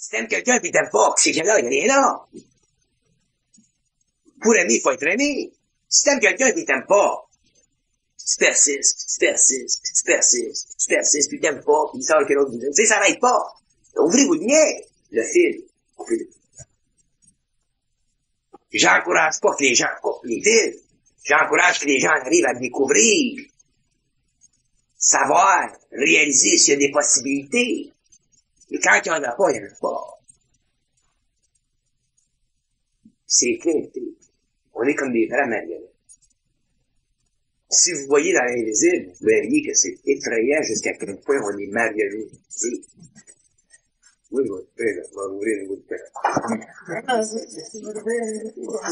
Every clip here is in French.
Si t'aimes quelqu'un pis t'aimes pas, c'est qu'il y a là, il y a rien là. Pour aimer, il faut être aimé. Si t'aimes quelqu'un pis t'aimes pas, tu persistes, puis t'aimes pas, puis il sort que l'autre vous dit, tu sais, ça n'arrête pas. Ouvrez-vous le nez, le fil. J'encourage pas que les gens coupent les fils. J'encourage que les gens arrivent à découvrir, savoir, réaliser s'il y a des possibilités. Et quand il n'y en a pas, il n'y en a pas. C'est clair. On est comme des vrais marionnettes. Si vous voyez dans l'invisible, vous verriez que c'est effrayant jusqu'à quel point on est marionnés. Oui, votre père, là, va ouvrir le bout de père.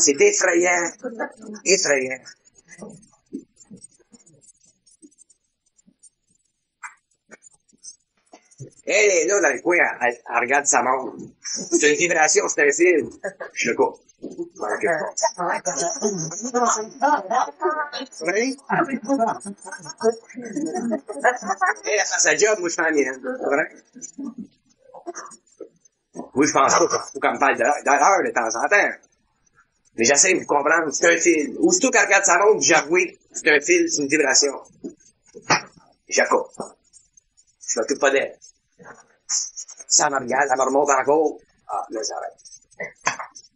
C'est effrayant. Effrayant. Elle est là dans le coin, elle regarde sa montre. C'est une vibration, c'est un film. Je le coupe. Oui? Elle a fait sa job, moi je fais la mienne. C'est vrai? Oui, je pense pas qu'il faut qu'elle me parle d'heure de temps en temps. Mais j'essaie de vous comprendre, c'est un fil. Aussitôt qu'elle regarde sa montre, j'avoue, c'est un fil, c'est une vibration. Je la coupe. Je m'occupe pas d'elle. Ça me regarde, ça me remonte encore. Ah, là, j'arrête.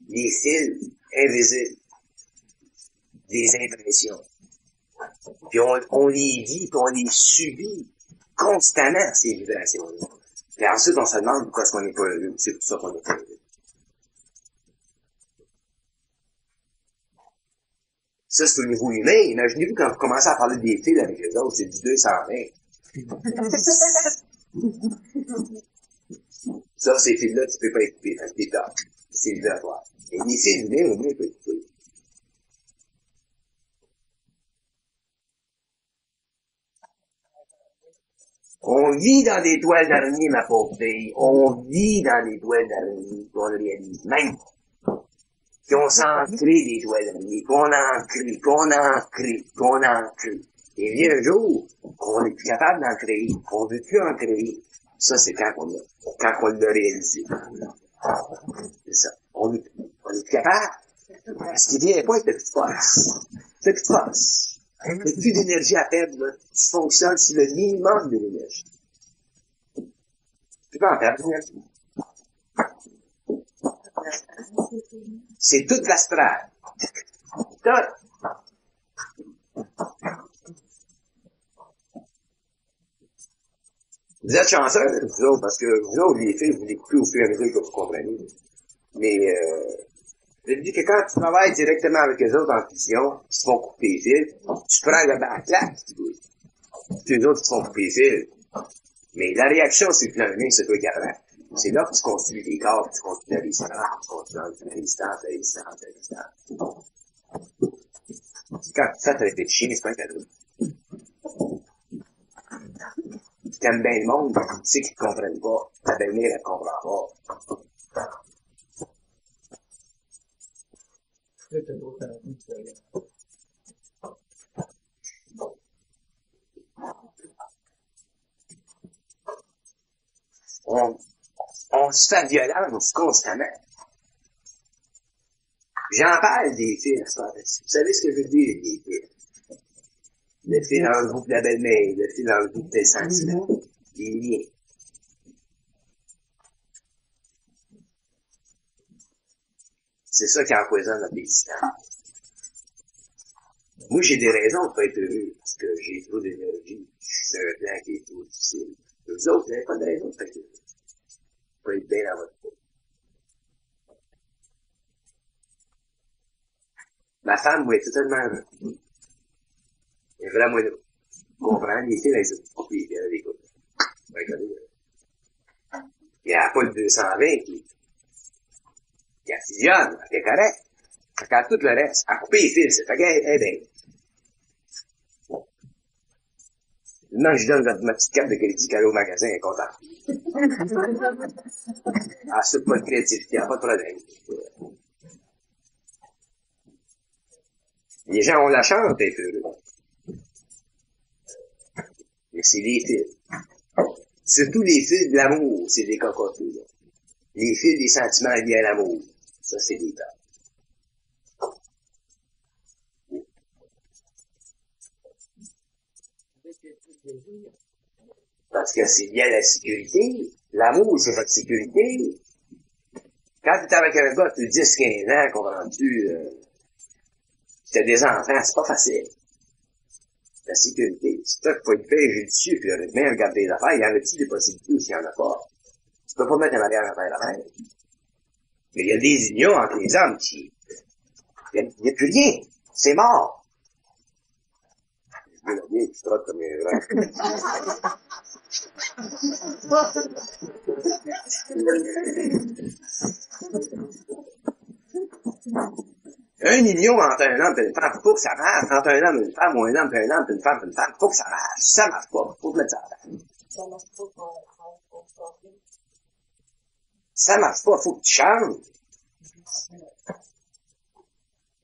Les fils invisibles. Des impressions. Puis on les vit, puis on les subit constamment, ces vibrations-là. Puis ensuite, on se demande pourquoi est-ce qu'on n'est pas heureux. C'est pour ça qu'on n'est pas heureux. Ça, c'est au niveau humain. Imaginez-vous quand vous commencez à parler des fils avec les autres, c'est du 220. Ça, ces fils-là, tu peux pas être coupé, parce que t'es tard. C'est vibratoire. Et les fils humains, au moins, ils peuvent être coupés. On vit dans des toiles d'araignée, ma pauvre fille. On vit dans des toiles d'araignée qu'on réalise même. Qu'on s'en crée des toiles d'araignée, qu'on en crée, qu'on en crée, qu'on en crée. Et vient un jour, qu'on est plus capable d'en créer, qu'on veut plus en créer. Ça, c'est quand on l'a réalisé. C'est ça. On est plus capable. Parce qu'il vient pas avec de petites forces. De petites forces. Il n'y a plus d'énergie à perdre, là. Tu fonctionnes sur le minimum de l'énergie. Tu peux en perdre d'énergie. C'est toute l'astral. Tout. Vous êtes chanceux, vous autres, parce que vous autres, les filles, vous les coupez au fur et à mesure que vous comprenez. Mais, je dis que quand tu travailles directement avec les autres en fusion, qui se font couper les fils, tu prends le backlash, tu vois. C'est eux autres qui se font couper les fils. Mais la réaction, c'est que l'un, c'est toi qui apprends. C'est là que tu construis des corps, tu construis la résistance, tu construis la résistance. Quand tu fais avec des chiens, c'est pas un cadeau. Tu t'aimes bien le monde, tu sais qu'ils te comprennent pas. Ta belle-mère, elle te comprend pas. On se fait violence constamment. J'en parle des fils, vous savez ce que je veux dire, des fils? Le fil dans le groupe de la belle-mère, le fil dans le groupe des sentiments, des liens. C'est ça qui empoisonne notre existence. Moi, j'ai des raisons de pas être heureux, parce que j'ai trop d'énergie. Je suis sur un plan qui est trop difficile. Vous autres, vous n'avez pas de raison de pas être heureux. Vous pouvez être bien dans votre peau. Ma femme, moi, est totalement heureuse. Elle est vraiment heureuse. Vous comprenez, les filles, elles sont coupées, elles écoutent. Il n'y a pas le 220 qui fusionne, elle est correcte. Quand tout le reste, à couper les fils, c'est fait qu'elle est belle. Maintenant, je donne ma petite carte de crédit qu'elle a au magasin, elle est contente. Ah, c'est pas de crédit, il n'y a pas de problème. Les gens ont la chance d'être heureux. Mais c'est les fils. Surtout les fils de l'amour, c'est des cocoteux, là. les fils des sentiments liés à l'amour. Ça, c'est des temps. Parce que c'est lié à la sécurité. L'amour, c'est votre sécurité. Quand tu es avec un gars, tu 10-15 ans, comprends-tu, t'as des enfants, c'est pas facile. La sécurité. C'est toi qu'il faut être fait judicieux, puis honnêtement, regarder les affaires, il y en a-t-il des possibilités ou s'il y en a pas? Tu peux pas mettre en arrière la même. Mais il y a des unions entre les hommes qui, il n'y a plus rien. C'est mort. Je veux bien que tu trottes comme un grand. Une union entre un homme et une femme, faut que ça marche. Entre un homme et une femme, ou un homme et un homme, et une femme, faut que ça marche. Si ça marche pas, faut mettre ça à terre. Ça marche pas Ça marche pas, faut que tu changes.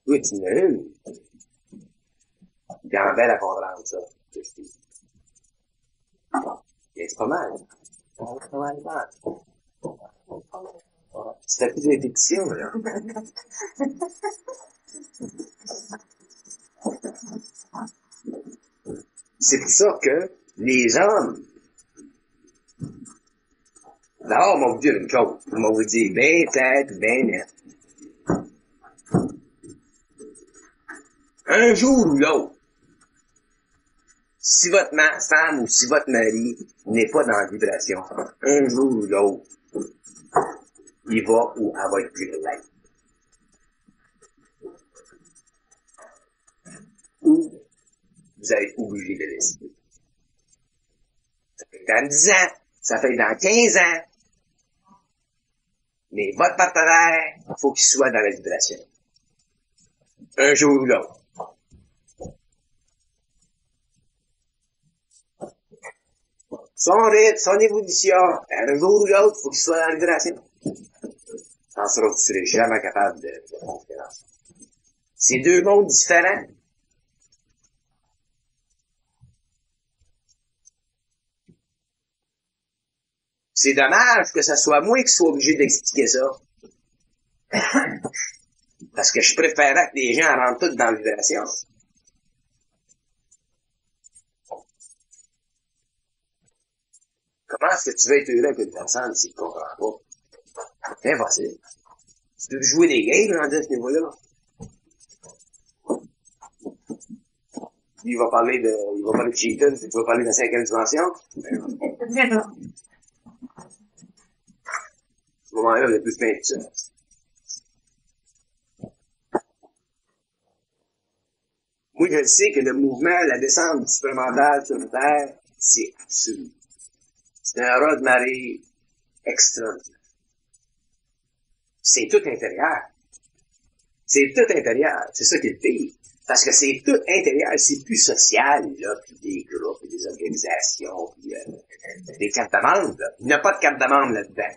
Oui, tu n'as une. Il y en a belle à comprendre, ça. C'est pas mal. C'est pas mal. C'était plus de répétition, là. C'est pour ça que les hommes, d'abord, on va vous dire une chose. On va vous dire bien tête, bien net. Un jour ou l'autre, si votre femme ou si votre mari n'est pas dans la vibration, un jour ou l'autre, il va ou elle va être plus loin. Ou vous allez être obligé de décider. Ça fait dans 10 ans, ça fait dans 15 ans. Mais votre partenaire, il faut qu'il soit dans la vibration. Un jour ou l'autre. Son rythme, son évolution, un jour ou l'autre, il faut qu'il soit dans la vibration. Sans ça, vous ne serez jamais capable de fonctionner ensemble. C'est deux mondes différents. C'est dommage que ce soit moi qui sois obligé d'expliquer ça. Parce que je préférais que les gens rentrent tous dans la vibration. Comment est-ce que tu veux être heureux avec une personne si tu ne comprends pas? C'est impossible. Tu peux jouer des games dans ce niveau-là. Il va parler de Cheaton, tu vas parler de la 5e dimension. À ce moment-là, on est plus bien que ça. Moi, je sais que le mouvement, la descente du supramental sur la Terre, c'est absolu. C'est un raz de marée extraordinaire. C'est tout intérieur. C'est tout intérieur. C'est ça qui est le pire. Parce que c'est tout intérieur, c'est plus social, là, puis des groupes, puis des organisations, puis des cartes de membres, là. Il n'y a pas de carte de membre là-dedans.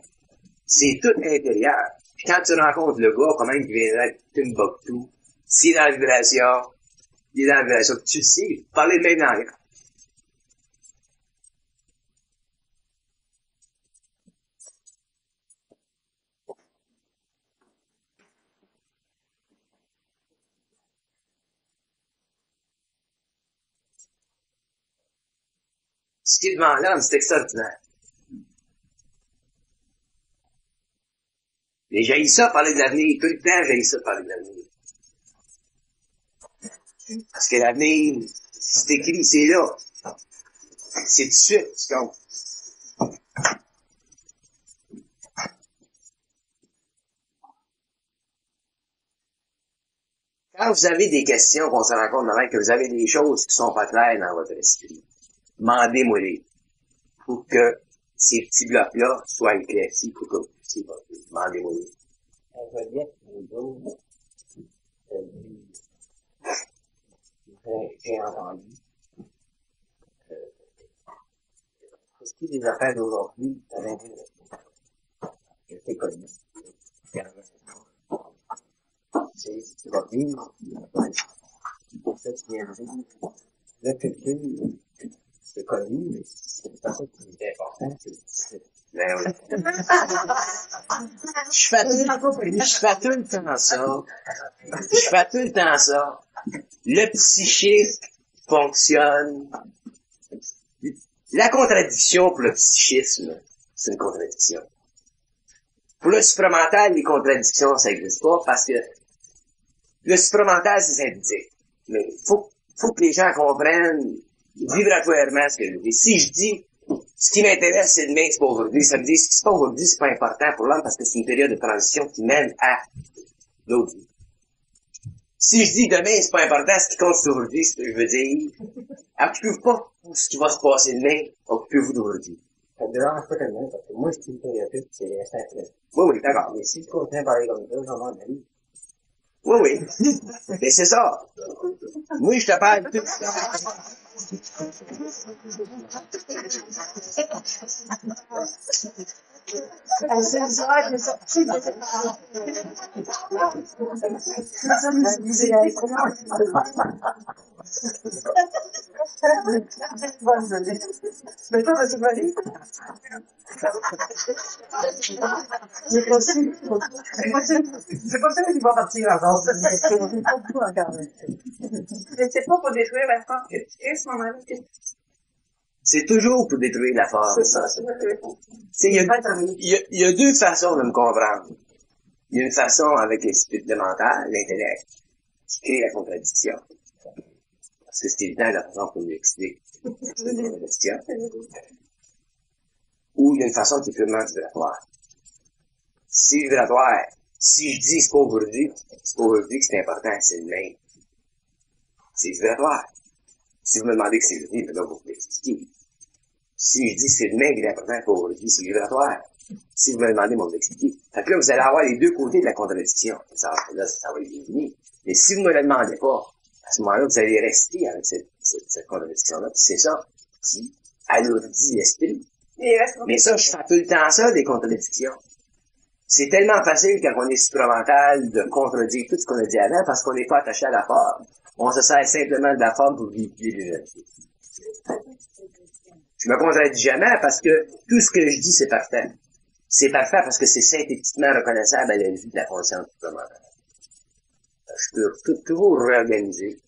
C'est tout intérieur. Puis quand tu rencontres le gars, comment il viendrait de Timbuktu, s'il est dans la vibration, il est dans la vibration, tu le sais, vous parlez le même langage. Ce qui est devant l'homme, c'est extraordinaire. Mais j'ai ça parler de l'avenir. Tout le temps, j'ai ça parler de l'avenir. Parce que l'avenir, c'est écrit, c'est là. C'est tout de suite, tu comprends. Quand vous avez des questions qu'on se rend compte que vous avez des choses qui sont pas claires dans votre esprit, demandez-moi-les. Pour que ces petits blocs-là soient éclaircis, pour que vous puissiez voter. Demandez-moi-les. J'ai entendu. Est-ce que les affaires d'aujourd'hui, je t'ai connu. Tu vas vivre. Pour ça, tu viens de vivre. La culture, c'est connu, mais c'est pas ça qui est important, c'est ben oui. Je fais tout le temps ça. Je fais tout le temps ça. Le psychisme fonctionne. La contradiction pour le psychisme, c'est une contradiction. Pour le supramental, les contradictions, ça n'existe pas parce que le supramental, c'est synthétique. Mais faut que les gens comprennent vibratoirement ce que je dis. Si je dis, ce qui m'intéresse, c'est demain, c'est pas aujourd'hui, ça me dit, ce qui se passe aujourd'hui, c'est pas important pour l'homme parce que c'est une période de transition qui mène à l'autre vie. Si je dis demain, c'est pas important, ce qui compte c'est aujourd'hui, c'est ce que je veux dire. Occupez-vous pas pour ce qui va se passer demain, occupez-vous d'aujourd'hui. Ça me dérange pas tellement, parce que moi, je suis une période, c'est resté après. Oui, d'accord. Mais si je continue à parler comme ça, j'en ai envie. Oui. Mais c'est ça. Moi, je te parle tout le temps. Mais toi, tu vas aller? C'est possible. C'est possible qu'il va partir encore. Mais c'est pas pour détruire la forme que tu es, ce moment-là. C'est toujours pour détruire la forme. C'est ça, c'est vrai. Il y a deux façons de me comprendre. Il y a une façon avec l'esprit de mental, l'intellect, qui crée la contradiction. Parce que c'est évident la façon qu'on lui explique la contradiction. Ou il y a une façon qui est purement vibratoire. Si vibratoire, si je dis c'est pas aujourd'hui que c'est important, c'est demain. C'est vibratoire. Si vous me demandez que c'est aujourd'hui, ben là, vous l'expliquer. Si je dis c'est demain qu'il est important, c'est pas aujourd'hui, c'est vibratoire. Si vous me demandez, moi, vous l'expliquer. Fait que là, vous allez avoir les deux côtés de la contradiction. Ça va être fini. Mais si vous me le demandez pas, à ce moment-là, vous allez rester avec cette contradiction-là. Puis c'est ça qui alourdit l'esprit. Mais ça, je fais tout le temps ça, des contradictions. C'est tellement facile quand on est supramental de contredire tout ce qu'on a dit avant parce qu'on n'est pas attaché à la forme. On se sert simplement de la forme pour véhiculer l'énergie. Je me contredis jamais parce que tout ce que je dis, c'est parfait. C'est parfait parce que c'est synthétiquement reconnaissable à la vue de la conscience supramentale. Je peux toujours réorganiser,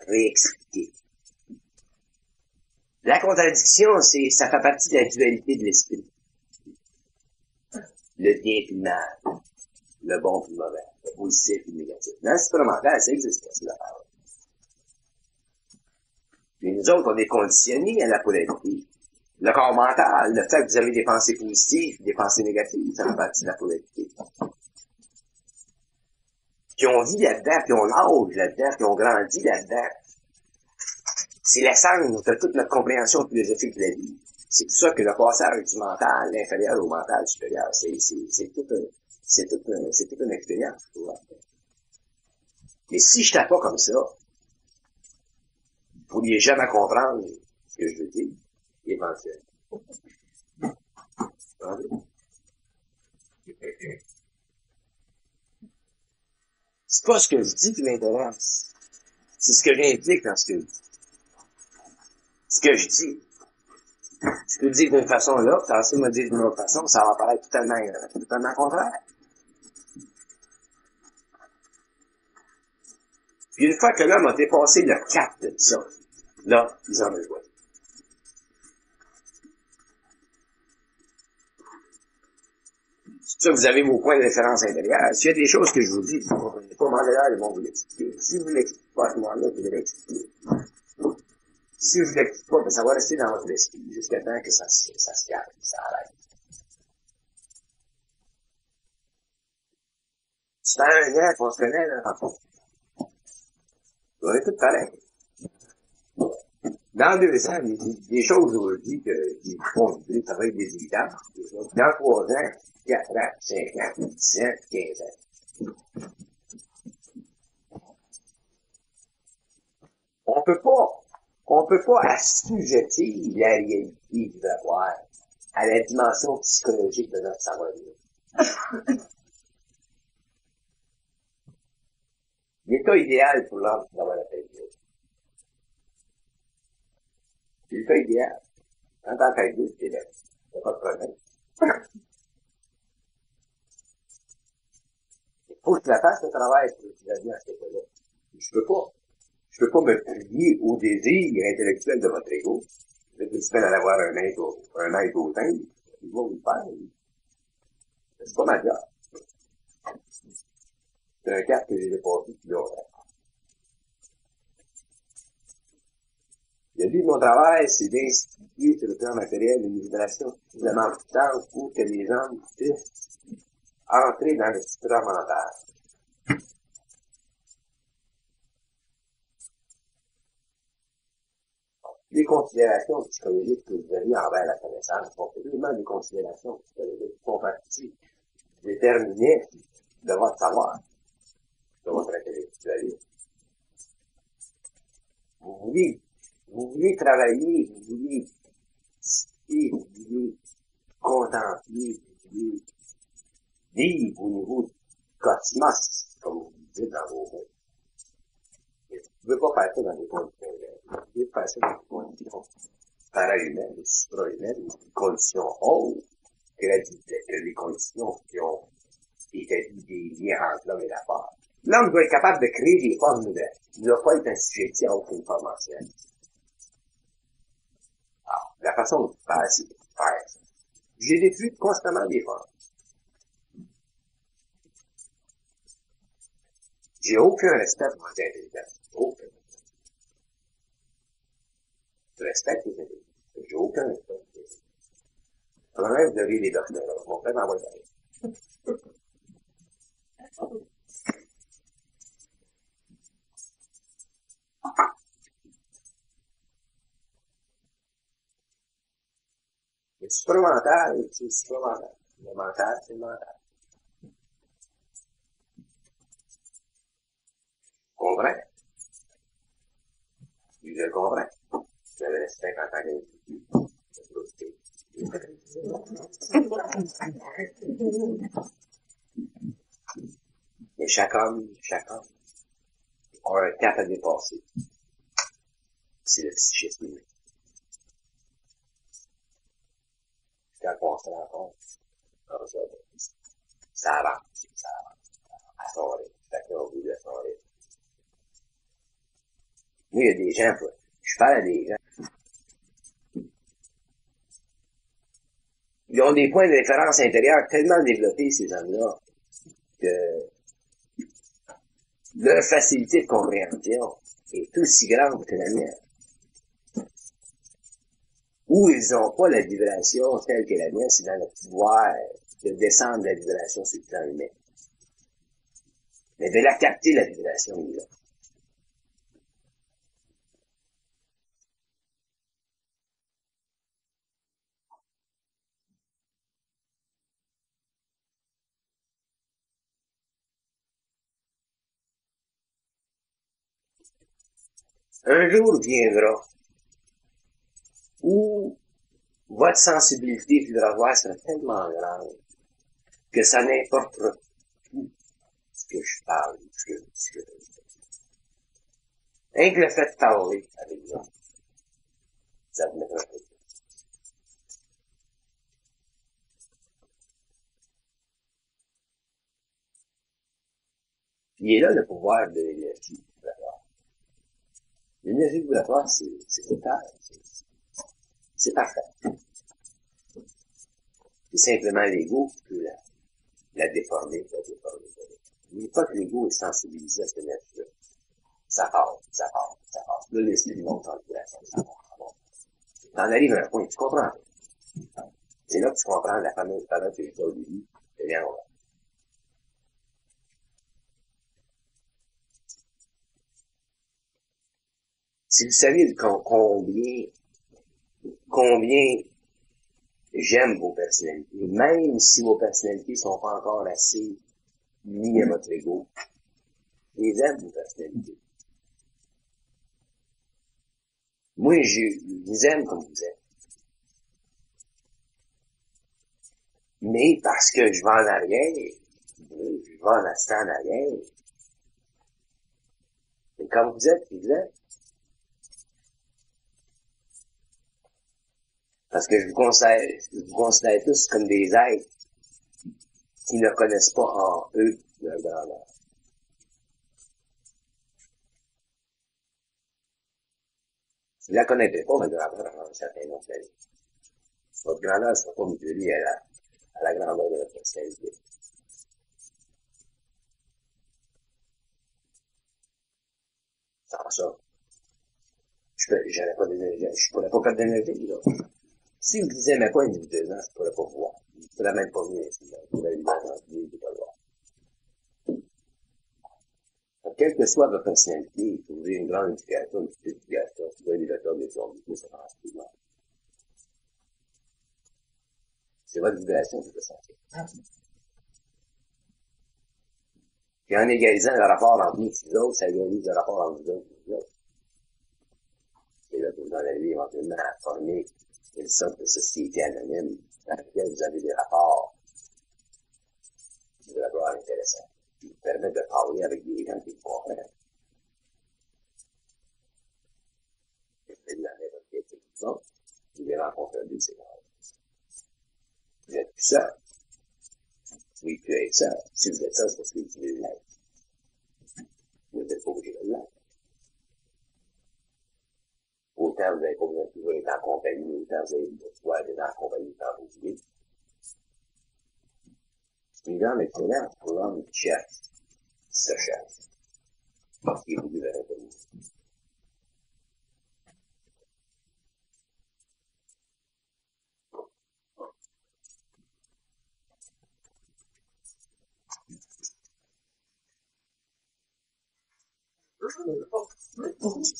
réexpliquer. La contradiction, ça fait partie de la dualité de l'esprit. Le bien et le mal. Le bon et le mauvais. Le positif et le négatif. Dans le supramental, ça existe pas, c'est la parole. Mais nous autres, on est conditionnés à la polarité. Le corps mental, le fait que vous avez des pensées positives, des pensées négatives, ça fait partie de la polarité. Puis on vit là-dedans, puis on nage là-dedans, puis on grandit là-dedans. C'est l'essence de toute notre compréhension philosophique de la vie. C'est pour ça que le passage du mental inférieur au mental supérieur, c'est toute une expérience. Mais si je n'étais pas comme ça, vous ne pourriez jamais comprendre ce que je veux dire, éventuellement. C'est pas ce que je dis qui m'intéresse. C'est ce que j'implique dans ce que je dis. Ce que je dis. Je peux le dire d'une façon là, puis ensuite me dire d'une autre façon, ça va paraître totalement contraire. Puis une fois que l'homme a dépassé le cap de ça, là, ils en ont joué. C'est ça, vous avez vos points de référence intérieurs. S'il y a des choses que je vous dis, vous ne comprenez pas, là, ils vont vous l'expliquer. Si vous ne l'expliquez pas à ce moment-là, vous devez l'expliquer. Si vous ne l'expliquez pas, ben, ça va rester dans votre esprit jusqu'à temps que ça se calme, ça arrête. C'est un an qu'on se connaît, là, en fait. On est tous pareils. Dans 2 ans, des choses aujourd'hui qui font vibrer, ça va être des évidences. Dans 3 ans, 4 ans, 5 ans, 10 ans, 15 ans. On peut pas assujettir la réalité vibratoire à la dimension psychologique de notre savoir-vivre. L'état idéal pour l'homme, c'est d'avoir la paix de Dieu. C'est l'état idéal. Quand t'as la paix de Dieu, t'es là. T'as pas de problème. Faut que tu la fasses, le travail, pour que tu la vies à cet état-là. Je peux pas. Je peux pas me plier au désir intellectuel de votre ego. Je vais te d'aller avoir un aide au teint. Il va vous le faire. C'est pas ma job. C'est un cap que j'ai dépassé depuis longtemps. Le but de mon travail, c'est d'instituer sur le plan matériel une vibration suffisamment puissante pour que les hommes puissent entrer dans le supramental. Les considérations psychologiques que vous avez envers la connaissance sont vraiment des considérations psychologiques qui font partie déterminées de votre savoir, de votre intellectualisme. Vous voulez travailler, vous voulez discuter, vous voulez contempler, vous voulez vivre au niveau du cosmos, comme vous le dites dans vos mots. Vous ne pouvez pas faire ça dans des conditions humaines. Vous pouvez faire ça dans des conditions para-humaines, supra-humaines, des conditions hautes que les conditions qui ont établi des liens entre l'homme et la forme. L'homme doit être capable de créer des formes nouvelles. Il ne doit pas être assujetti à aucune forme ancienne. Alors, la façon de faire, c'est de faire ça. J'ai détruit constamment des formes. J'ai aucun respect pour votre intelligence. Aucun. Je respecte les intelligences. J'ai aucun respect pour les intelligences. Pendant même, vous avez les docteurs. Mon frère m'envoie d'ailleurs. Le supramental, c'est le supramental. Le mental, c'est le mental. Comprends? Je le comprends. Je le respecte en tant qu'individu. Mais chaque homme a un cap à dépasser. C'est le psychisme humain. Quand on se rend compte, ça avance, à son rythme, chacun au bout de son rythme. Moi, il y a des gens, je parle à des gens, ils ont des points de référence intérieurs tellement développés, ces hommes-là, que leur facilité de compréhension est aussi grande que la mienne. Où ils n'ont pas la vibration telle que la mienne, c'est dans le pouvoir de descendre la vibration sur le plan humain. Mais de la capter, la vibration, il est là. Un jour viendra où votre sensibilité vibratoire sera tellement grande que ça n'importera plus ce que je parle, ce que je dis. Rien que le fait de parler avec vous, ça vous mettra un peu. Il est là le pouvoir de l'énergie vibratoire. L'énergie vibratoire, c'est total. C'est parfait. C'est simplement l'ego qui peut la déformer. Mais pas que l'ego est sensibilisé à cette énergie-là. Ça passe. Là, l'esprit du monde en vibration, ça part. T'en arrives à un point, tu comprends. C'est là que tu comprends la fameuse parole que j'ai dit au début, de lien au Si vous saviez combien j'aime vos personnalités, même si vos personnalités sont pas encore assez liées à votre ego, je les aime, vos personnalités. Moi, je vous aime comme vous êtes. Mais parce que je vais en arrière, je vais en instant en arrière. Et comme vous êtes, vous êtes. Parce que je vous considère tous comme des êtres qui ne connaissent pas en eux leur grandeur. Si vous la connaissez pas, votre grandeur, dans un certain nombre d'années. Votre grandeur ne sera pas mesurée à la grandeur de votre personnalité. Sans ça, je pourrais pas perdre d'énergie, là. Si vous ne aimez pas individuellement, je pourrais pas vous voir. Je pourrais même pas venir ici, là. Vous pouvez le voir, vous pouvez pas le voir. Donc, quelle que soit votre personnalité, vous avez une grande éducation, une petite éducation, vous avez des docteurs de son ça marche plus mal. C'est votre vibration qui peut sentir. Puis en égalisant le rapport entre nous et les autres, ça égalise le rapport entre vous autres et les autres. Et là, vous en allez éventuellement à former une sorte de société anonyme dans laquelle vous avez des rapports, des rapports intéressants, qui vous permettent de parler avec des gens qui vous comprennent. Et vous allez dans votre vie avec vous autres, vous allez rencontrer des séquences. Vous êtes plus seul. Vous pouvez plus être seul. Si vous êtes seul, c'est parce que vous voulez l'être. Vous n'êtes pas obligé de l'être. Autant vous n'avez pas besoin de toujours être en compagnie, autant vous avez besoin d'être en compagnie quand vous voulez. C'est une grande excellence pour l'homme qui cherche, qui se cherche, parce qu'il est voulu vers l'inconnu.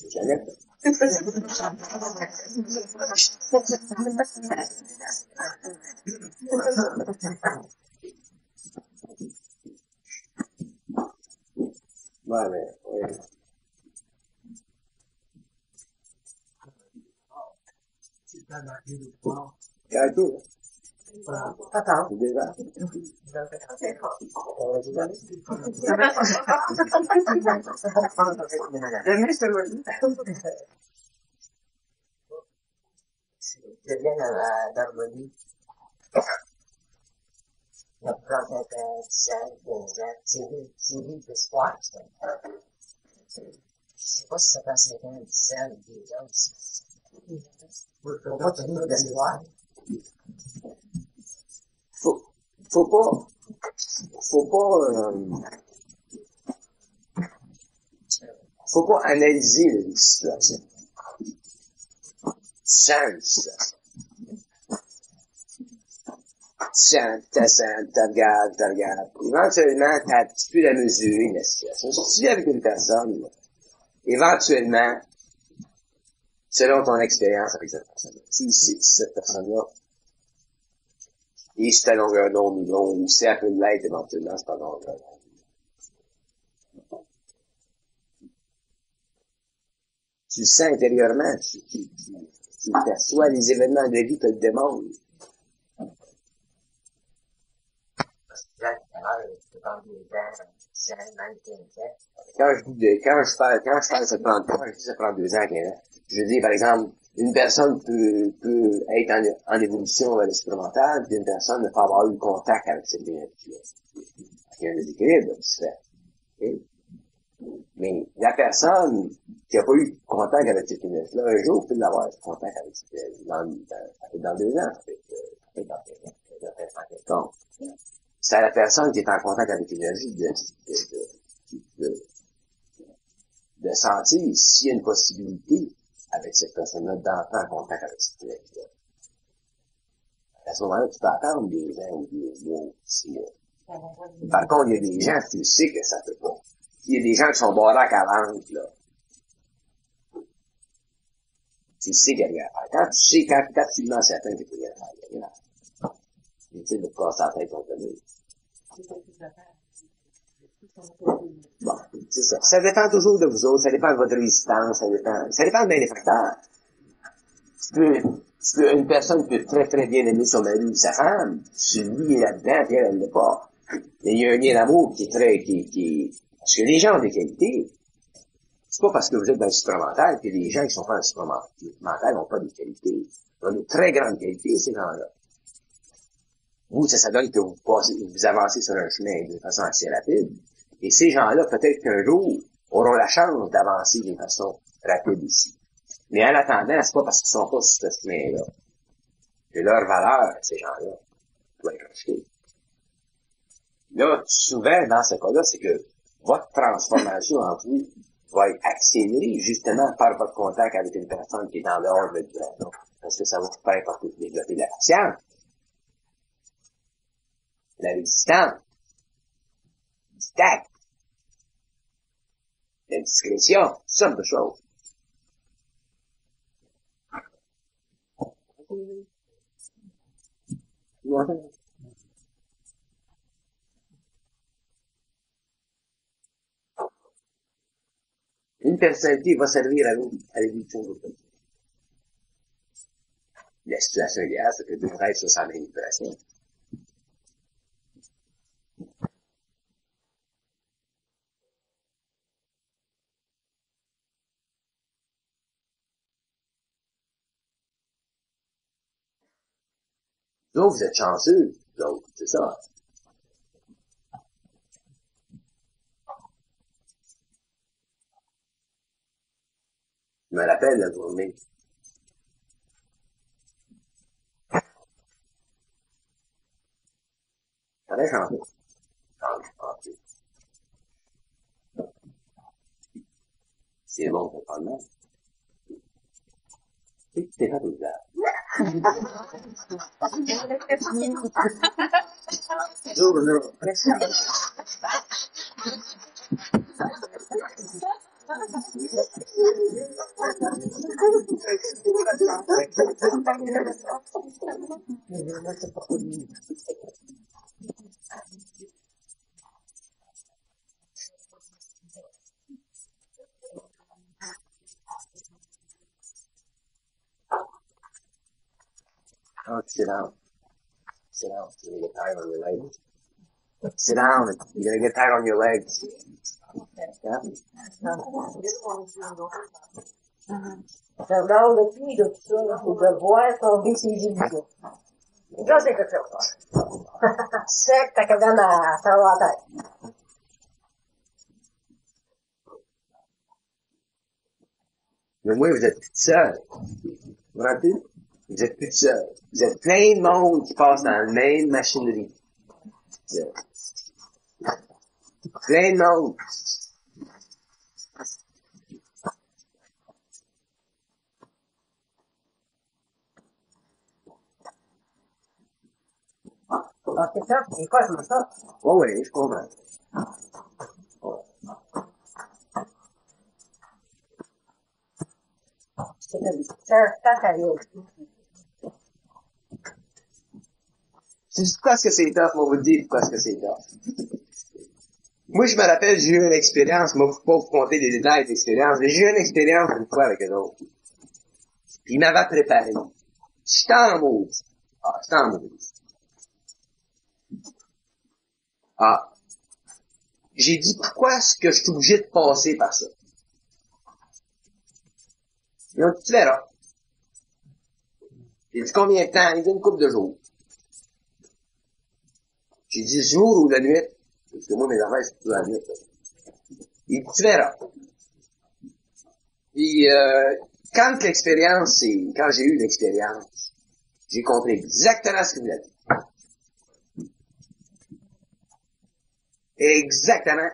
Jeannette? Ouais, mais, oui. Calcul. Attends. C'est déjà. Je viens d'harmonie. Notre grand apprentissage, c'est lui d'espoir. Je sais pas si ça passe les 10 ans ou des autres. Faut pas toujours d'espoir. Faut pas analyser les situations. Sans une situation. Tu regardes. Éventuellement, tu peux la mesurer, la situation. Si tu vis avec une personne, là, éventuellement, selon ton expérience avec cette personne-là, si cette personne-là est sur ta longueur d'onde ou non, ou si elle peut l'être éventuellement, c'est pas longueur d'onde. Tu le sens intérieurement, tu perçois les événements de la vie te le démontrent. Quand je parle ça prend 3 ans, je dis ça prend 2 ans, 15 ans. Je dis, par exemple, une personne peut être en évolution vers l'expérimental, puis une personne ne pas avoir eu contact avec cette énergie-là. Il y a un déséquilibre qui se fait. Okay? Mais la personne qui n'a pas eu contact avec cette énergie-là, un jour, peut l'avoir contact avec cette énergie dans 2 ans, ça fait dans 15 ans. C'est la personne qui est en contact avec l'énergie de sentir s'il y a une possibilité avec cette personne-là d'entrer en contact avec cette énergie-là. À ce moment-là, tu peux attendre 2 ans ou 2 mois ou 6 mois. Par contre, il y a des gens, tu sais que ça peut pas. Il y a des gens qui sont barrés à 40, là. Tu sais qu'il y a rien à faire. Quand tu sais, quand tu es absolument certain qu'il y a rien à faire, il y a rien à faire. Tu sais, de casser la tête contre lui. Bon, c'est ça. Ça dépend toujours de vous autres, ça dépend de votre résistance, ça dépend de bien des facteurs. Une personne peut très très bien aimer son mari ou sa femme, si lui est là-dedans, puis elle ne l'est pas. Mais il y a un lien d'amour qui est parce que les gens ont des qualités. C'est pas parce que vous êtes dans le supramental que les gens qui sont pas dans le supramental n'ont pas de qualités. Ils ont de très grandes qualités, ces gens-là. vous, ça donne que vous avancez sur un chemin de façon assez rapide. Et ces gens-là, peut-être qu'un jour, auront la chance d'avancer d'une façon rapide aussi. Mais en attendant, c'est pas parce qu'ils sont pas sur ce chemin-là que leur valeur, ces gens-là, doit être rejetée. Là, souvent, dans ce cas-là, c'est que votre transformation en vous va être accélérée justement par votre contact avec une personne qui est en dehors de vibration. Parce que ça va vous permettre de développer la patience, la résistance, du tact, la discrétion, toutes sortes de choses. Une personnalité va servir à l'évolution de l'autre. La situation idéale, c'est que deux rêves soient sans manipulation. Donc, vous êtes chanceux, donc, c'est ça. Je me rappelle la journée. J'avais chanté. C'est bon pour prendre mal. C'est pas tout ça. Oh, sit down. Sit down. You're gonna get tired on your legs. Sit down. You're gonna get tired on your legs. Yeah? Ça regarde le puits de tout ça, là, faut de voir tomber ses illusions. Ça, c'est quelque chose. Sec, t'as qu'à même à faire la tête. Mais moi, vous êtes tout seul. Vous vous rappelez? Vous êtes plus seul. Vous êtes plein de monde qui passe dans la même machinerie. Plein de monde. Ah, c'est ça? C'est quoi, c'est ça? Oh oui, je comprends. C'est un fataliste. C'est pourquoi est-ce que c'est tough? Moi, vous dire pourquoi est-ce que c'est tough. Moi, je me rappelle, j'ai eu une expérience, moi, je peux pas vous compter des détails d'expérience, mais j'ai eu une expérience une fois avec eux autres. Puis ils m'avaient préparé. J'étais en maudit. Ah, j'étais en maudit. Ah. J'ai dit, pourquoi est-ce que je suis obligé de passer par ça? Ils ont dit, tu verras. J'ai dit, combien de temps? Ils dit, une couple de jours. J'ai dit, jour ou la nuit? Parce que moi, mes enfants, c'est tout la nuit. Il dit, tu verras. Puis, quand j'ai eu l'expérience, j'ai compris exactement ce qu'il voulait dire. Exactement.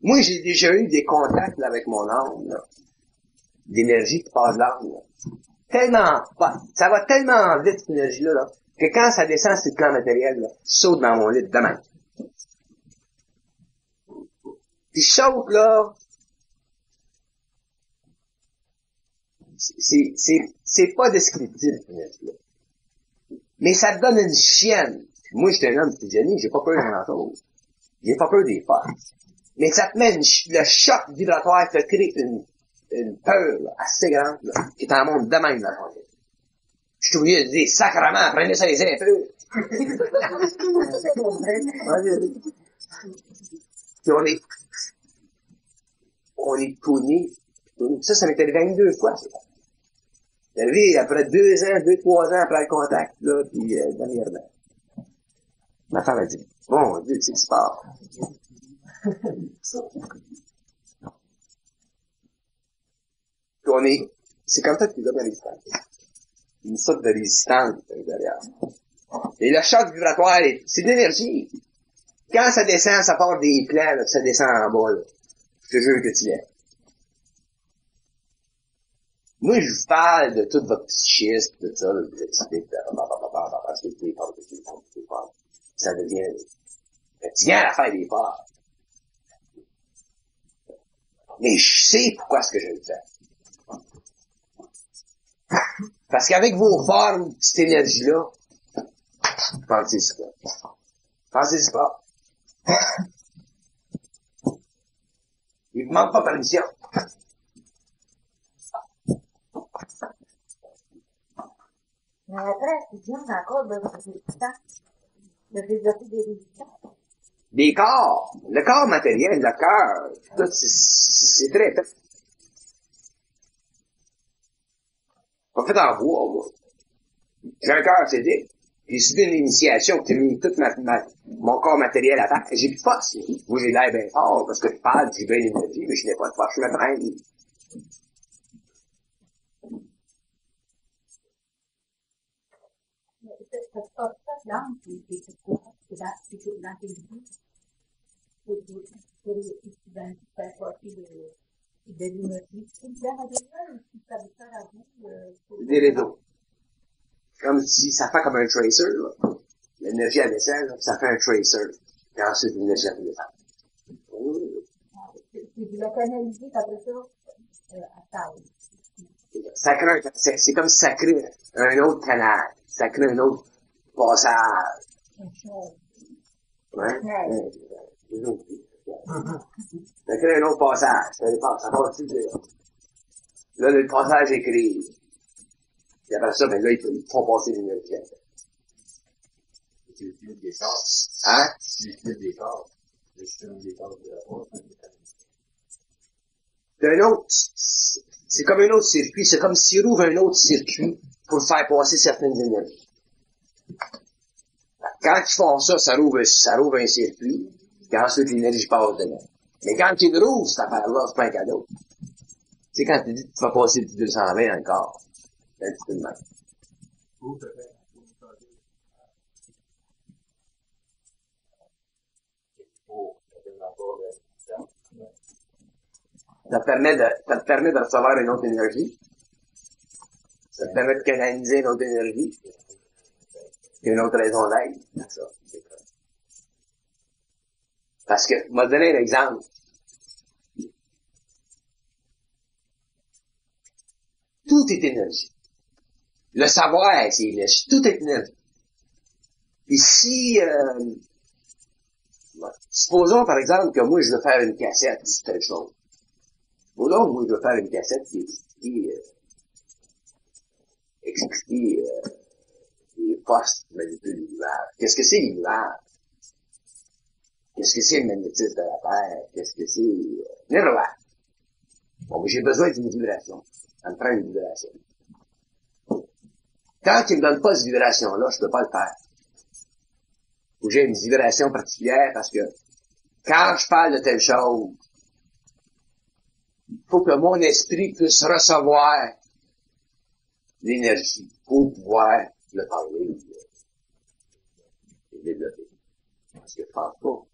Moi, j'ai déjà eu des contacts là, avec mon âme, là, d'énergie qui passe l'âme. Tellement, ça va tellement vite, cette énergie-là, là, que quand ça descend sur le plan matériel, là, je saute dans mon lit demain. Puis je saute, là, c'est pas descriptif, cette énergie-là. Mais ça te donne une chienne. Moi, j'étais un homme fusionné, j'ai pas peur de grand-chose. J'ai pas peur des forces. Mais ça te met le choc vibratoire te crée une peur là, assez grande là, qui t'en monte de même dans ton vie. Je suis obligé de dire sacrement, prenez ça les un peu. Puis on est tourné. Ça m'est arrivé 22 fois. C'est arrivé après 2 ans, 3 ans après le contact, là, puis dernièrement. Ma femme a dit, bon Dieu, c'est du sport. C'est comme ça qu'il a de résistance. Une sorte de résistance derrière. Et le choc vibratoire, c'est de l'énergie. Quand ça descend, ça part des plans, là, ça descend en bas, là. Je te jure que tu l'es. Moi, je vous parle de tout votre psychisme, de ça, là, ça devient fatigant à faire des parts. Mais je sais pourquoi est-ce que je le fais. Parce qu'avec vos formes, cette énergie-là, pensez-y pas. Pensez-y pas. Il vous manque pas permission. Mais après, tu viens encore de résistance, de développer des résistances. Des corps. Le corps matériel, le cœur, tout, c'est très tough. Pas fait en bois, moi. J'ai un cœur acidique. J'ai subi une initiation qui a mis tout mon corps matériel à terre. J'ai plus de force. Moi, j'ai l'air bien fort parce que je parle, j'ai bien l'énergie, mais je n'ai pas de force, je me traîne. Cette force-là, c'est quoi? C'est dans tes vies. Pour faire partie de l'énergie. C'est bien à dire, si ça veut faire à vous, des réseaux. Comme si ça fait comme un tracer, là. L'énergie à descend, là, ça fait un tracer. Et ensuite, l'énergie à descend. C'est de la canaliser après ça, à taille. C'est comme si ça crée un autre canal. Ça crée un autre passage. Ouais. Ça crée un autre passage. Ça part dessus de là, le passage est créé. Et après ça, ben là, ils font passer l'énergie. C'est le fil des corps. Hein? C'est le fil des corps. Le fil des corps de la voix. C'est un autre, c'est comme un autre circuit. C'est comme s'il ouvre un autre circuit pour faire passer certaines énergies. Quand ils font ça, ça rouvre un circuit, et ensuite l'énergie passe dedans. Mais quand tu le rouvres, cette affaire-là, c'est pas un cadeau. Tu sais, quand tu dis que tu vas passer du 220 encore, c'est un petit peu de mal. Ça te permet de recevoir une autre énergie. Ça te permet de canaliser une autre énergie. C'est une autre raison d'être. Ça. Parce que, je vais te donner un exemple. Tout est énergie. Le savoir, c'est énergie. Tout est énergie. Et si, supposons par exemple que moi je veux faire une cassette sur telle chose. Supposons que moi je veux faire une cassette qui explique les postes qui manipulent l'univers. Qu'est-ce que c'est l'univers? Qu'est-ce que c'est le magnétisme de la Terre? Qu'est-ce que c'est l'univers? Bon, mais j'ai besoin d'une vibration. Ça me prend une vibration. Quand il me donne pas cette vibration-là, je peux pas le faire. Faut que j'ai une vibration particulière parce que quand je parle de telle chose, il faut que mon esprit puisse recevoir l'énergie pour pouvoir le parler et développer. Parce que je pense pas.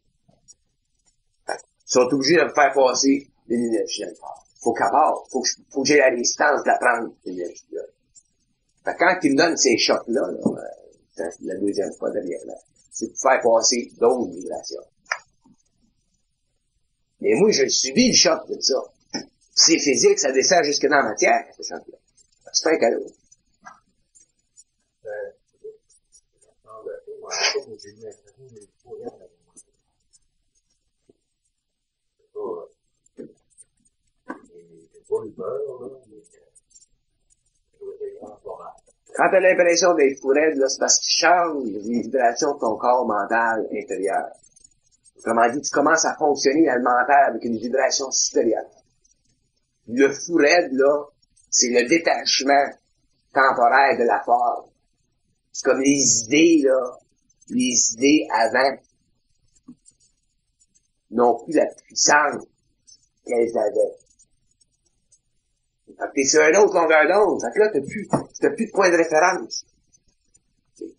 Ils sont obligés de me faire passer de l'énergie dans le corps. Faut qu'à part, faut que j'ai la résistance d'apprendre l'énergie-là. Fait que quand ils me donnent ces chocs-là, c'est la deuxième fois derrière là, c'est pour faire passer d'autres vibrations. Mais moi, je subis le choc de ça. C'est physique, ça descend jusque dans la matière, ce choc-là. C'est pas un cadeau. Quand t'as l'impression d'être fourré, là, c'est parce que tu changes les vibrations de ton corps mental intérieur. Autrement dit, tu commences à fonctionner dans le mental avec une vibration supérieure. Le fou raide, là, c'est le détachement temporaire de la forme. C'est comme les idées, là, les idées avant n'ont plus la puissance qu'elles avaient. Fait que t'es sur un autre longueur d'onde. Fait que là, t'as plus de point de référence.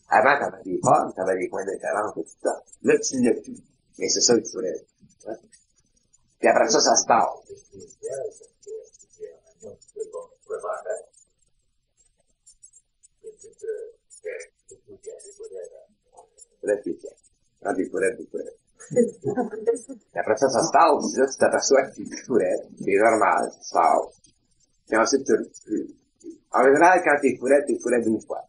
Avant, t'avais des formes, t'avais des points de référence et tout ça. Là, tu l'as plus. Mais c'est ça que tu voulais. Hein? Puis après ça, ça se passe. Des pourettes. Et après ça, ça se passe. Là, tu t'aperçois que c'est plus fourette. C'est normal, ça se passe. Puis ensuite, en général, quand t'es fourette une fois.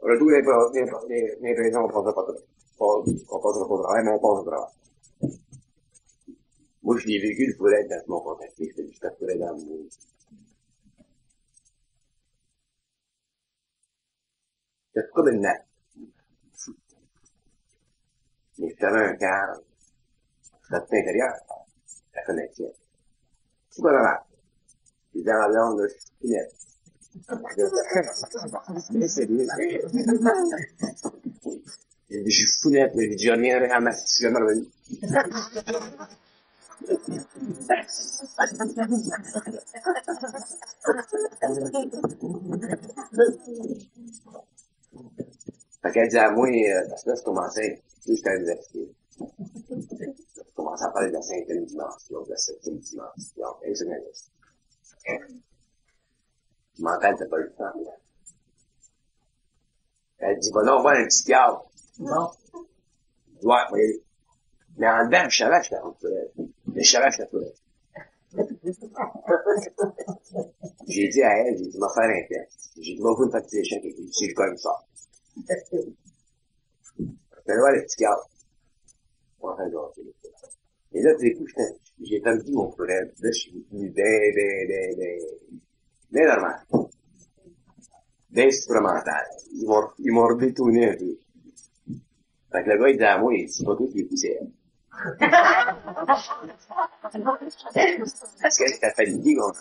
Le tout, les raisons, on passe pas trop de travail, mais on passe au travail. Moi, je l'ai vécu, le fourette, dans mon contexte. C'était juste la fourette dans mon... C'est comme une nappe. Mais si t'avais un cadre, dans tout l'intérieur, la connexion. C'est pas normal. Les dans la blonde, là, je suis pinette. Je suis founette, mais je reviendrai à ma si jamais revenu. Fait qu'elle dit à moi, parce que là, je commençais, j'étais à l'université. Je commençais à parler de la 5e dimension, de la 7e dimension, et je mental, t'as pas eu le temps. Elle dit, bon, non, on va aller à un psychiatre. Non. Ouais, oui. Mais en dedans, je savais que j'étais en toilette. Mais je savais que j'étais toilette. J'ai dit à elle, j'ai dit, m'a faire un test. J'ai dit, m'a vous une petite échec et puis, c'est le comme ça. Elle va aller à psychiatre. On va faire le. Et là, du coup, j'ai perdu mon toilette. Là, je suis venu bien normal. Bien supramental. Ils m'ont redétourné un peu. Fait que le gars, il dit à moi, il dit, c'est pas toi qui es poussière. Parce qu'elle était fatiguée, quoi.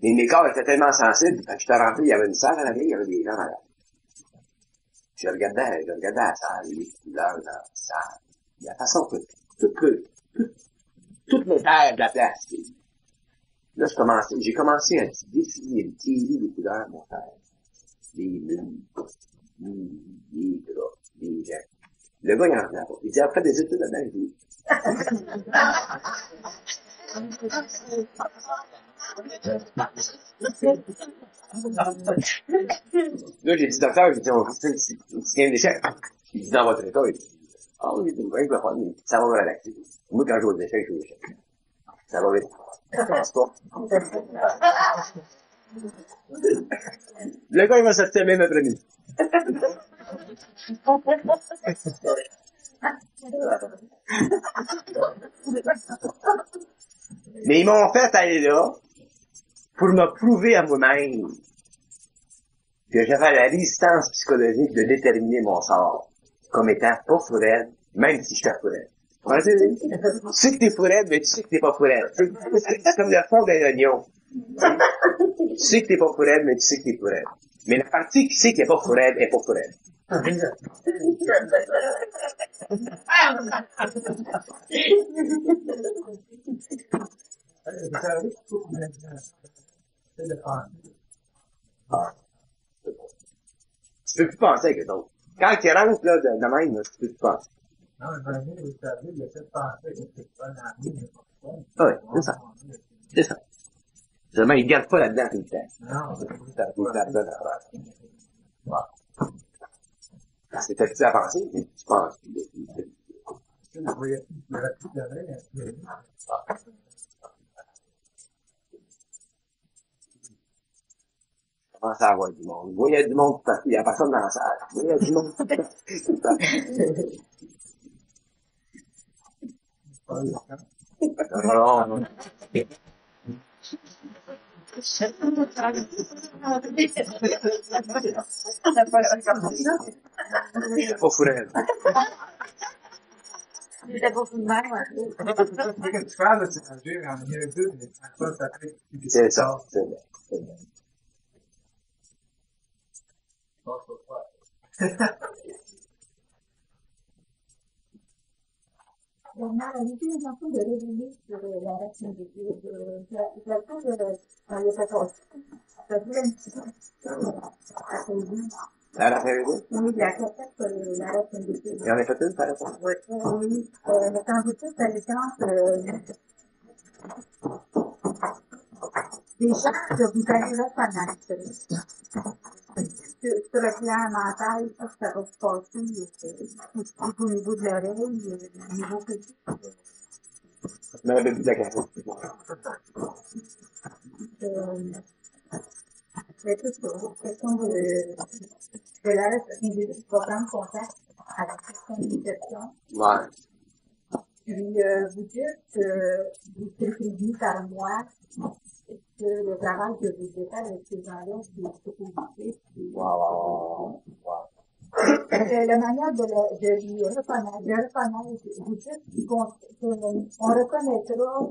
Mais mes corps étaient tellement sensibles, fait que j'étais rentré, il y avait une salle à la vie, il y avait des gens malades. Je regardais la salle, les couleurs dans la salle, la façon que toutes les terres de la place. Là, j'ai commencé à définir, tirer les couleurs de mon père. Les lunes, les gras, les gens. Le gars, il en revenait pas. Il dit, après des études là-dedans, il dit. Là, j'ai dit, docteur, j'ai dit, on fait une petite d'échecs. Il dit, dans votre état, il dit, ah oui, il dit, ça va me relaxer. Moi, quand je joue aux échecs, je joue aux échecs. Ça va vite. Le gars, il va sortir même après-midi. Mais ils m'ont fait aller là pour me prouver à moi-même que j'avais la résistance psychologique de déterminer mon sort comme étant pas fourette, même si j'étais fourette. Tu sais que t'es fourette, mais tu sais que t'es pas fourette. C'est comme le fond d'un oignon. Tu sais que t'es pas fourette, mais tu sais que t'es fourette. Mais la partie qui sait qu'elle est pas fourette, est pas fourette. Tu peux plus penser avec eux autres. Quand ils rentrent, là, de même, là, tu peux plus penser. Non, j'imagine que le service de cette pensée que c'est pas dans la vie, Ah oui, c'est ça. C'est ça. Seulement, ils ne gardent pas là-dedans tout le temps. non, Parce que t'as plus à penser, mais tu penses. Je commence à avoir du monde. Moi, il y a du monde partout. Il n'y a personne dans la salle. Moi, il y a du monde partout. Alors, c'est pas fourré. J'étais pas tout de même, ouais. C'est que tu parles de t'imaginer en Amérique du Sud, mais ça fait C'est ça, c'est ça. On a l'habitude un peu de révéler sur la racine de Dieu. La chose, il y a pas trop. Ça fait un petit peu. Ça fait bien. À la réalité? Oui, la cassette, la racine de Dieu. Il y en a fait une, par exemple? Oui, oui. Mais quand vous dites, par exemple, des gens que vous allez reconnaître, sur le plan mental, ça va se passer au niveau de l'oreille, au niveau physique. Mais le but de la question. C'est tout ça. Question de la du programme contact avec certaines personnes. Ouais. Puis, vous dites vous serez prévenu par moi que le travail que vous devez faire avec ces gens-là, c'est positif. Wow. La manière de lui reconnaître, vous dites qu'on reconnaîtra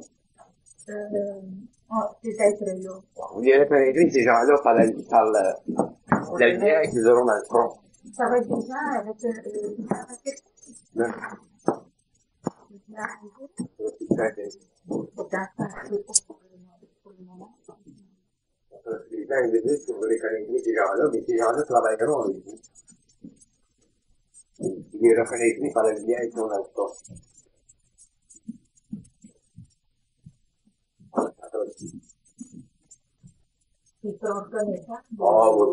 ces êtres-là. Vous les reconnaîtrez, ces gens-là, par la lumière qu'ils auront dans le front. Ça va être des gens avec Les gens invisibles, que vous reconnaîtrez ces gens-là, mais ces gens-là travailleront avec vous. Vous les reconnaîtrez par la lumière qu'ils ont dans le front. ils seront reconnaissants. Ah oui.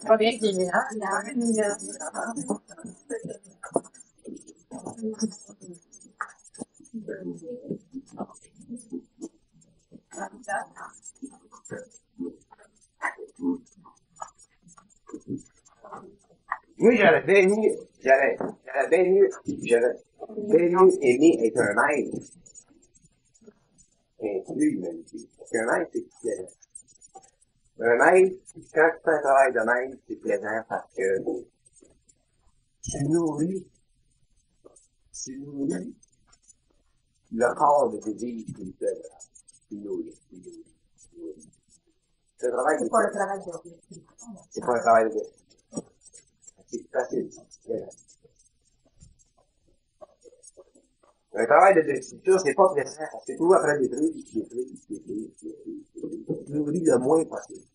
Pas bien qu'il est là. Moi, j'aurais bien mieux aimé être un maître. Inclus, même. Parce qu'un maître, c'est plaisant. Un maître, quand tu fais un travail de maître, c'est plaisant parce que tu nourris le corps de tes vies spirituelles. Tu nourris. C'est un travail C'est pas le travail de c'est pas un travail de c'est facile. Un travail de destructure, c'est pas plaisant, parce que toujours après détruire. Tu nourris le moins possible.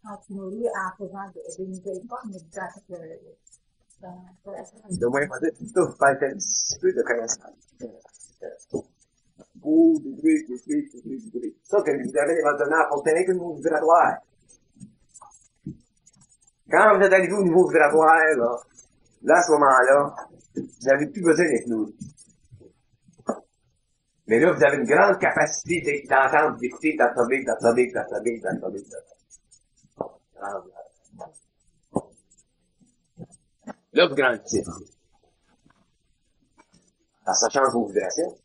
quand tu nourris en faisant des nouvelles formes, mais Le moins possible, tu perds un petit peu de connaissance. Pour détruire. Ça, que vous avez éventuellement apporté que le niveau vibratoire. Quand vous êtes arrivé au niveau vibratoire, là, à ce moment-là, vous n'avez plus besoin d'être nourri. Mais là, vous avez une grande capacité d'entendre, d'écouter, d'absorber. Là, vous grandissez. Ça change vos vibrations.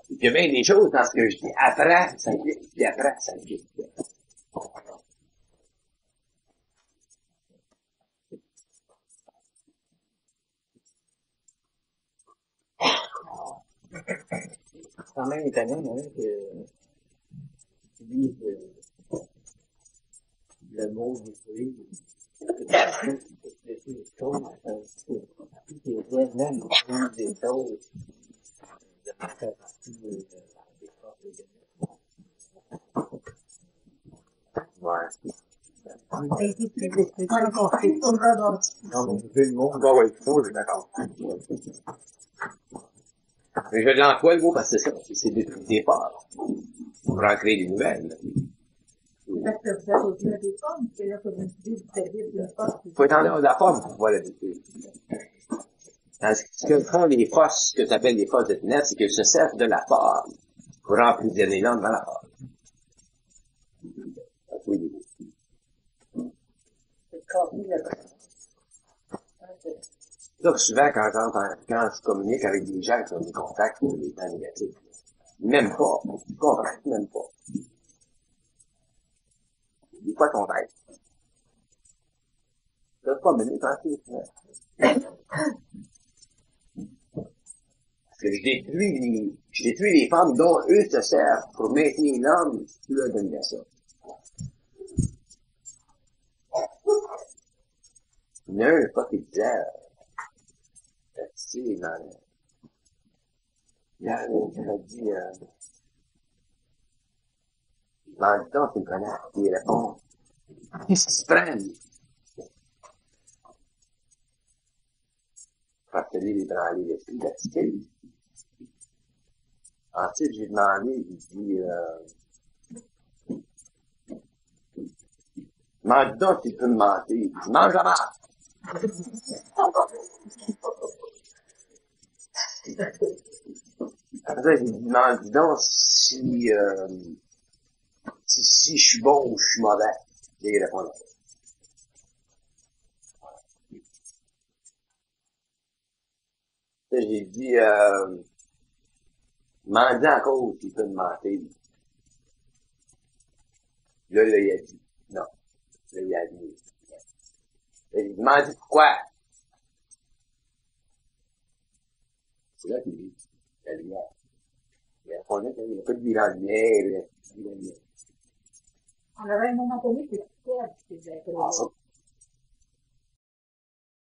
Il y a bien des choses dans ce que je dis. Après, ça quitte, puis après, ça quitte. C'est quand même étonnant, hein, que tu dises le mot détruire. Des choses, toutes les événements détruisent des choses. Ça fait partie des forces de développement. Ouais. Non, mais le monde va être faux, je suis d'accord. Mais je vais l'employer le mot parce que c'est ça, c'est détruire des parts. Pour en créer des nouvelles. Parce que vous avez déjà des formes, c'est là que vous utilisez du service de force. Il faut étendre la forme pour pouvoir la détruire. Ce que font les forces, ce que tu appelles les forces de ténèbres, c'est qu'elles se servent de la forme pour emprisonner l'homme dans la forme. Donc, souvent, quand je communique avec des gens qui ont des contacts pour des temps négatifs, même pas, ils comprennent même pas. dis quoi ton rêve? Tu peux pas mener tranquille. Parce que je détruis les femmes dont eux se servent pour maintenir l'homme sous leur domination. Il y en a un pas qui disait, tu sais, il a dit, dans le temps, tu me connais, il répond, qu'est-ce qui se prennent? Parce que lui, il est branlé l'esprit d'attitude. Ensuite, j'ai demandé, il dit, mange donc, tu peux me mentir. Il dit, mange la marde. Après ça, j'ai demandé, dis donc, si je suis bon ou je suis mauvais. Il répond, j'ai dit, mandez encore s'il peut me mentir. Là, il a dit, non. Là, il a dit, j'ai demandé pourquoi. C'est là qu'il dit, la lumière. Il a répondu qu'il n'y a pas de bilan de lumière. On avait un moment donné, c'est fier, c'est vrai.